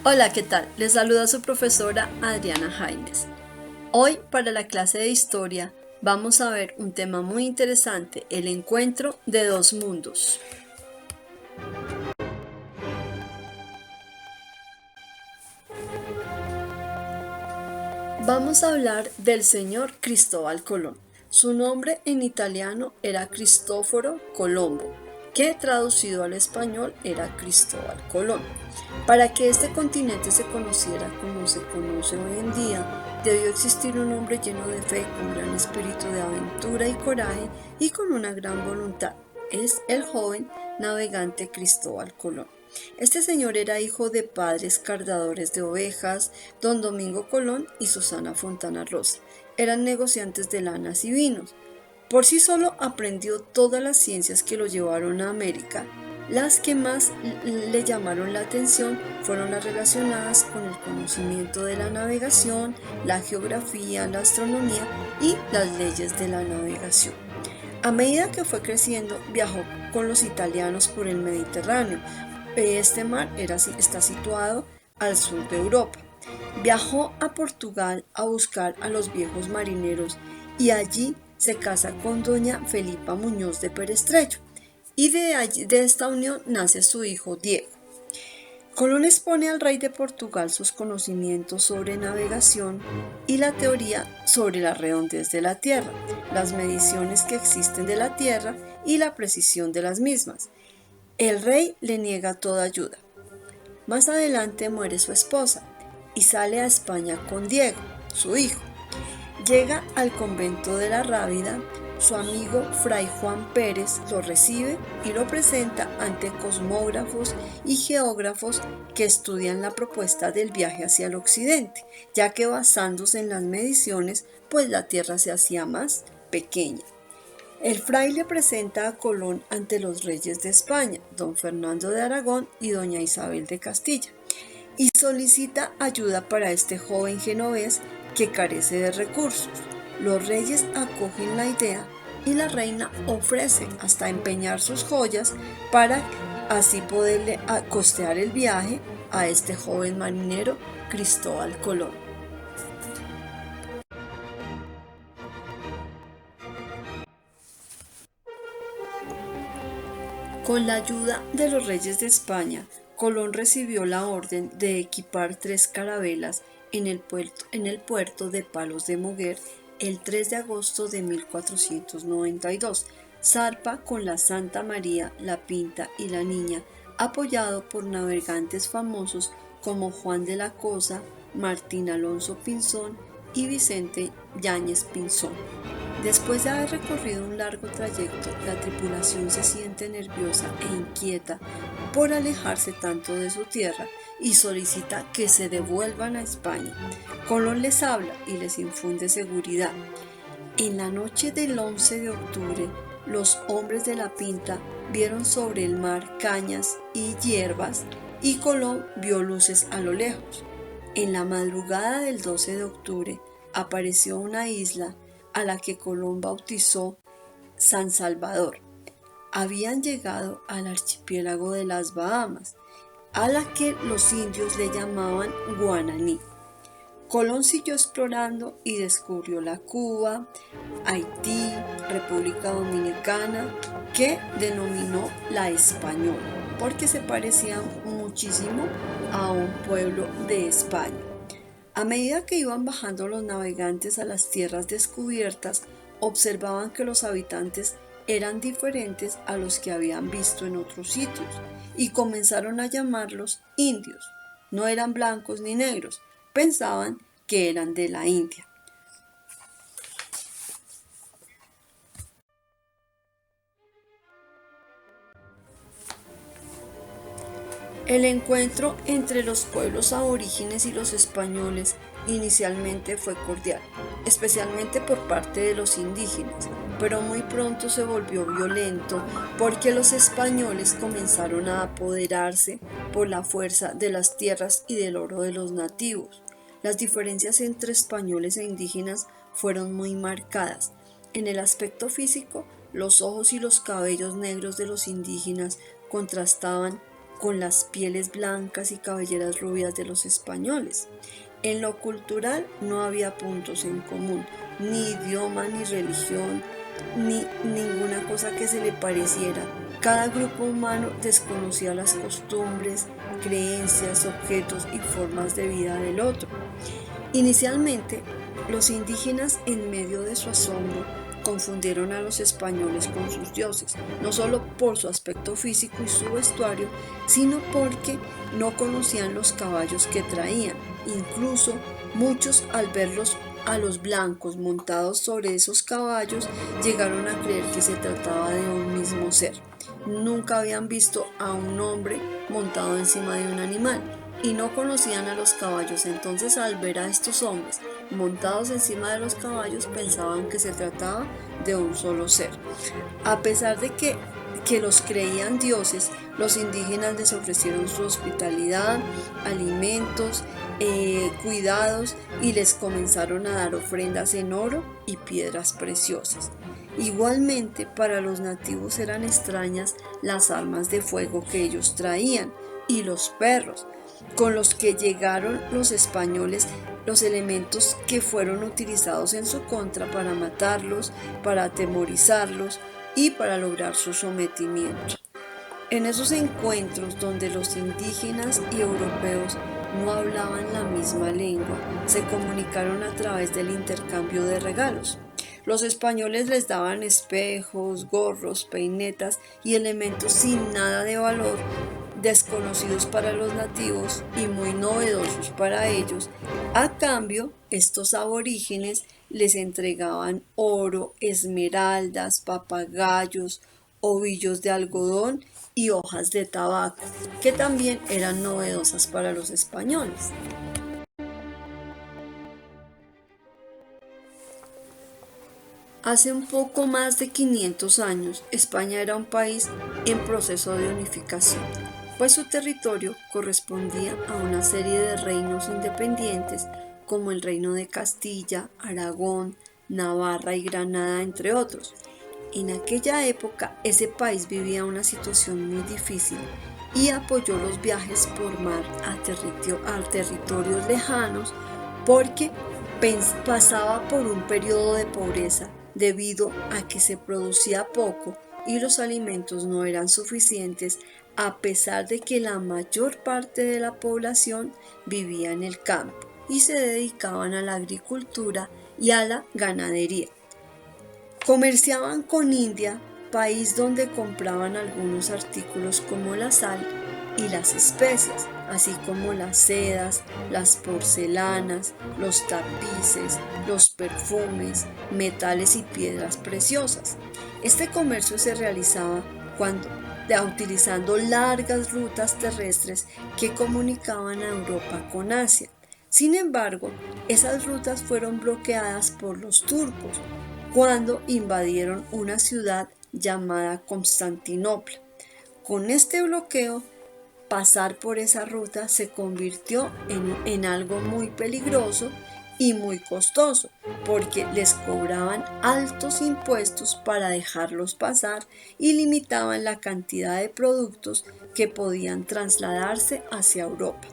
Hola, ¿qué tal? Les saluda su profesora Adriana Jaimes. Hoy, para la clase de historia, vamos a ver un tema muy interesante, el encuentro de dos mundos. Vamos a hablar del señor Cristóbal Colón. Su nombre en italiano era Cristoforo Colombo, que traducido al español era Cristóbal Colón. Para que este continente se conociera como se conoce hoy en día, debió existir un hombre lleno de fe, con gran espíritu de aventura y coraje y con una gran voluntad. Es el joven navegante Cristóbal Colón. Este señor era hijo de padres cardadores de ovejas, don Domingo Colón y Susana Fontana Rosa. Eran negociantes de lanas y vinos. Por sí solo aprendió todas las ciencias que lo llevaron a América. Las que más le llamaron la atención fueron las relacionadas con el conocimiento de la navegación, la geografía, la astronomía y las leyes de la navegación. A medida que fue creciendo, viajó con los italianos por el Mediterráneo. Este mar está situado al sur de Europa. Viajó a Portugal a buscar a los viejos marineros y allí se casa con doña Felipa Muñoz de Perestrello. Y de esta unión nace su hijo Diego. Colón expone al rey de Portugal sus conocimientos sobre navegación y la teoría sobre la redondez de la Tierra, las mediciones que existen de la Tierra y la precisión de las mismas. El rey le niega toda ayuda. Más adelante muere su esposa y sale a España con Diego, su hijo. Llega al convento de la Rábida, su amigo Fray Juan Pérez lo recibe y lo presenta ante cosmógrafos y geógrafos que estudian la propuesta del viaje hacia el occidente, ya que basándose en las mediciones, pues la Tierra se hacía más pequeña. El fraile presenta a Colón ante los reyes de España, don Fernando de Aragón y doña Isabel de Castilla, y solicita ayuda para este joven genovés que carece de recursos. Los reyes acogen la idea y la reina ofrece hasta empeñar sus joyas para así poderle costear el viaje a este joven marinero Cristóbal Colón. Con la ayuda de los reyes de España, Colón recibió la orden de equipar 3 carabelas en el puerto de Palos de Muguer el 3 de agosto de 1492. Zarpa con la Santa María, la Pinta y la Niña, apoyado por navegantes famosos como Juan de la Cosa, Martín Alonso Pinzón y Vicente Yáñez Pinzón. Después de haber recorrido un largo trayecto, la tripulación se siente nerviosa e inquieta por alejarse tanto de su tierra y solicita que se devuelvan a España. Colón les habla y les infunde seguridad. En la noche del 11 de octubre, los hombres de la Pinta vieron sobre el mar cañas y hierbas y Colón vio luces a lo lejos. En la madrugada del 12 de octubre apareció una isla a la que Colón bautizó San Salvador. Habían llegado al archipiélago de las Bahamas, a la que los indios le llamaban Guananí. Colón siguió explorando y descubrió la Cuba, Haití, República Dominicana, que denominó la Española, porque se parecía muchísimo a un pueblo de España. A medida que iban bajando los navegantes a las tierras descubiertas, observaban que los habitantes eran diferentes a los que habían visto en otros sitios y comenzaron a llamarlos indios. No eran blancos ni negros, pensaban que eran de la India. El encuentro entre los pueblos aborígenes y los españoles inicialmente fue cordial, especialmente por parte de los indígenas, pero muy pronto se volvió violento porque los españoles comenzaron a apoderarse por la fuerza de las tierras y del oro de los nativos. Las diferencias entre españoles e indígenas fueron muy marcadas. En el aspecto físico, los ojos y los cabellos negros de los indígenas contrastaban con las pieles blancas y cabelleras rubias de los españoles. En lo cultural no había puntos en común, ni idioma, ni religión, ni ninguna cosa que se le pareciera. Cada grupo humano desconocía las costumbres, creencias, objetos y formas de vida del otro. Inicialmente, los indígenas, en medio de su asombro, confundieron a los españoles con sus dioses, no solo por su aspecto físico y su vestuario, sino porque no conocían los caballos que traían. Incluso muchos, al verlos a los blancos montados sobre esos caballos, llegaron a creer que se trataba de un mismo ser. Nunca habían visto a un hombre montado encima de un animal y no conocían a los caballos. Entonces, al ver a estos hombres montados encima de los caballos, pensaban que se trataba de un solo ser. A pesar de que los creían dioses, los indígenas les ofrecieron su hospitalidad, alimentos, cuidados, y les comenzaron a dar ofrendas en oro y piedras preciosas. Igualmente, para los nativos eran extrañas las armas de fuego que ellos traían y los perros con los que llegaron los españoles, los elementos que fueron utilizados en su contra para matarlos, para atemorizarlos y para lograr su sometimiento. En esos encuentros donde los indígenas y europeos no hablaban la misma lengua, se comunicaron a través del intercambio de regalos. Los españoles les daban espejos, gorros, peinetas y elementos sin nada de valor, desconocidos para los nativos y muy novedosos para ellos. A cambio, estos aborígenes les entregaban oro, esmeraldas, papagayos, ovillos de algodón y hojas de tabaco, que también eran novedosas para los españoles. Hace un poco más de 500 años, España era un país en proceso de unificación, pues su territorio correspondía a una serie de reinos independientes como el Reino de Castilla, Aragón, Navarra y Granada, entre otros. En aquella época, ese país vivía una situación muy difícil y apoyó los viajes por mar a territorios lejanos porque pasaba por un periodo de pobreza debido a que se producía poco y los alimentos no eran suficientes, a pesar de que la mayor parte de la población vivía en el campo y se dedicaban a la agricultura y a la ganadería. Comerciaban con India, país donde compraban algunos artículos como la sal y las especias, así como las sedas, las porcelanas, los tapices, los perfumes, metales y piedras preciosas. Este comercio se realizaba utilizando largas rutas terrestres que comunicaban a Europa con Asia. Sin embargo, esas rutas fueron bloqueadas por los turcos cuando invadieron una ciudad llamada Constantinopla. Con este bloqueo, pasar por esa ruta se convirtió en algo muy peligroso y muy costoso, porque les cobraban altos impuestos para dejarlos pasar y limitaban la cantidad de productos que podían trasladarse hacia Europa.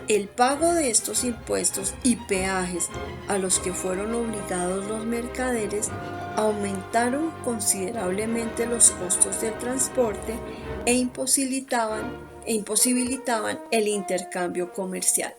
El pago de estos impuestos y peajes a los que fueron obligados los mercaderes aumentaron considerablemente los costos del transporte e imposibilitaban el intercambio comercial.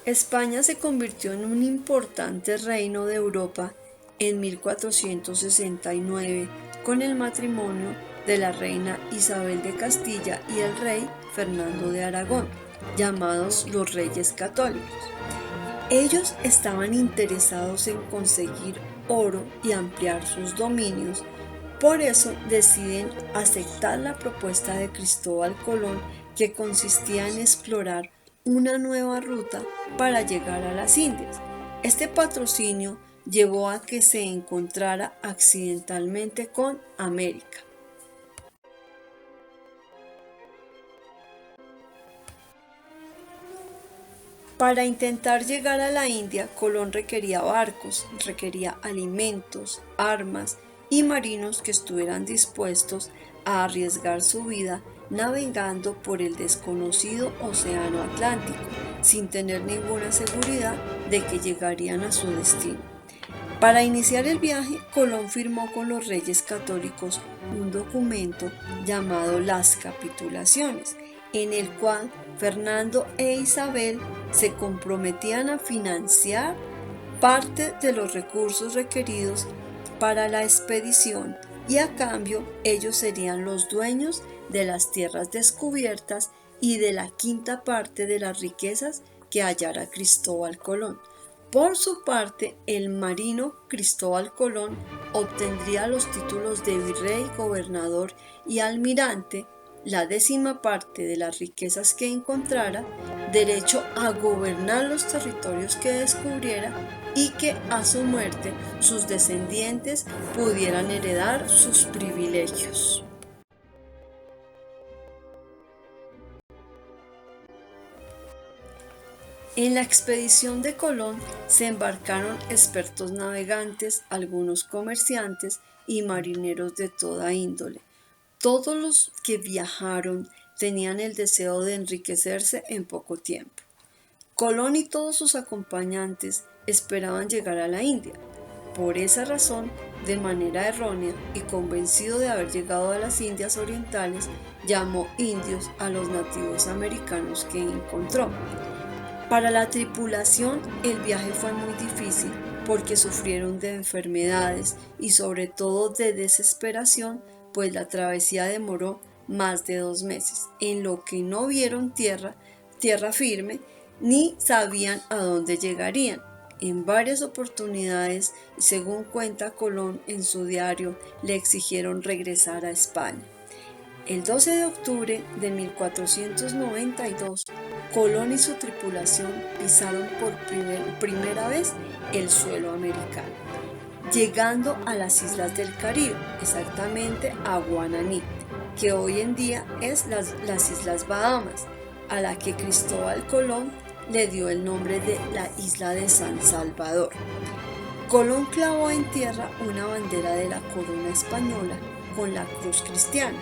España se convirtió en un importante reino de Europa en 1469 con el matrimonio de la reina Isabel de Castilla y el rey Fernando de Aragón, llamados los Reyes Católicos. Ellos estaban interesados en conseguir oro y ampliar sus dominios, por eso deciden aceptar la propuesta de Cristóbal Colón, que consistía en explorar una nueva ruta para llegar a las Indias. Este patrocinio llevó a que se encontrara accidentalmente con América. Para intentar llegar a la India, Colón requería barcos, requería alimentos, armas y marinos que estuvieran dispuestos a arriesgar su vida navegando por el desconocido Océano Atlántico, sin tener ninguna seguridad de que llegarían a su destino. Para iniciar el viaje, Colón firmó con los reyes católicos un documento llamado Las Capitulaciones, en el cual Fernando e Isabel se comprometían a financiar parte de los recursos requeridos para la expedición y a cambio ellos serían los dueños de las tierras descubiertas y de la quinta parte de las riquezas que hallara Cristóbal Colón. Por su parte, el marino Cristóbal Colón obtendría los títulos de virrey, gobernador y almirante, la 10ª parte de las riquezas que encontrara, derecho a gobernar los territorios que descubriera y que a su muerte sus descendientes pudieran heredar sus privilegios. En la expedición de Colón se embarcaron expertos navegantes, algunos comerciantes y marineros de toda índole. Todos los que viajaron tenían el deseo de enriquecerse en poco tiempo. Colón y todos sus acompañantes esperaban llegar a la India. Por esa razón, de manera errónea y convencido de haber llegado a las Indias Orientales, llamó indios a los nativos americanos que encontró. Para la tripulación, el viaje fue muy difícil porque sufrieron de enfermedades y sobre todo de desesperación, pues la travesía demoró más de 2 meses, en lo que no vieron tierra firme, ni sabían a dónde llegarían. En varias oportunidades, según cuenta Colón en su diario, le exigieron regresar a España. El 12 de octubre de 1492, Colón y su tripulación pisaron por primera vez el suelo americano, llegando a las islas del Caribe, exactamente a Guananí, que hoy en día es las Islas Bahamas, a la que Cristóbal Colón le dio el nombre de la isla de San Salvador. Colón clavó en tierra una bandera de la corona española con la cruz cristiana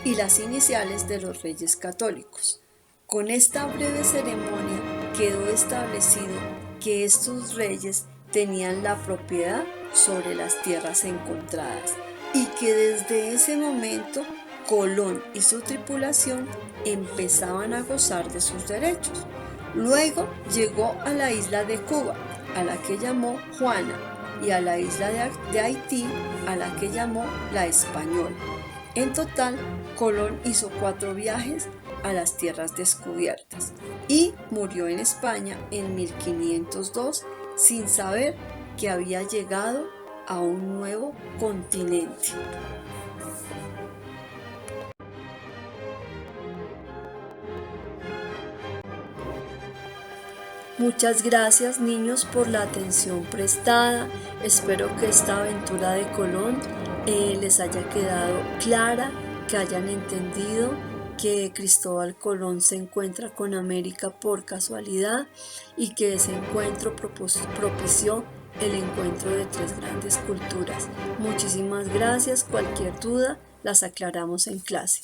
y las iniciales de los reyes católicos. Con esta breve ceremonia quedó establecido que estos reyes tenían la propiedad sobre las tierras encontradas y que desde ese momento Colón y su tripulación empezaban a gozar de sus derechos. Luego llegó a la isla de Cuba, a la que llamó Juana, y a la isla de Haití, a la que llamó La Española. En total, Colón hizo 4 viajes a las tierras descubiertas y murió en España en 1502 sin saber que había llegado a un nuevo continente. Muchas gracias, niños, por la atención prestada. Espero que esta aventura de Colón les haya quedado clara, que hayan entendido que Cristóbal Colón se encuentra con América por casualidad y que ese encuentro propició el encuentro de 3 grandes culturas. Muchísimas gracias. Cualquier duda las aclaramos en clase.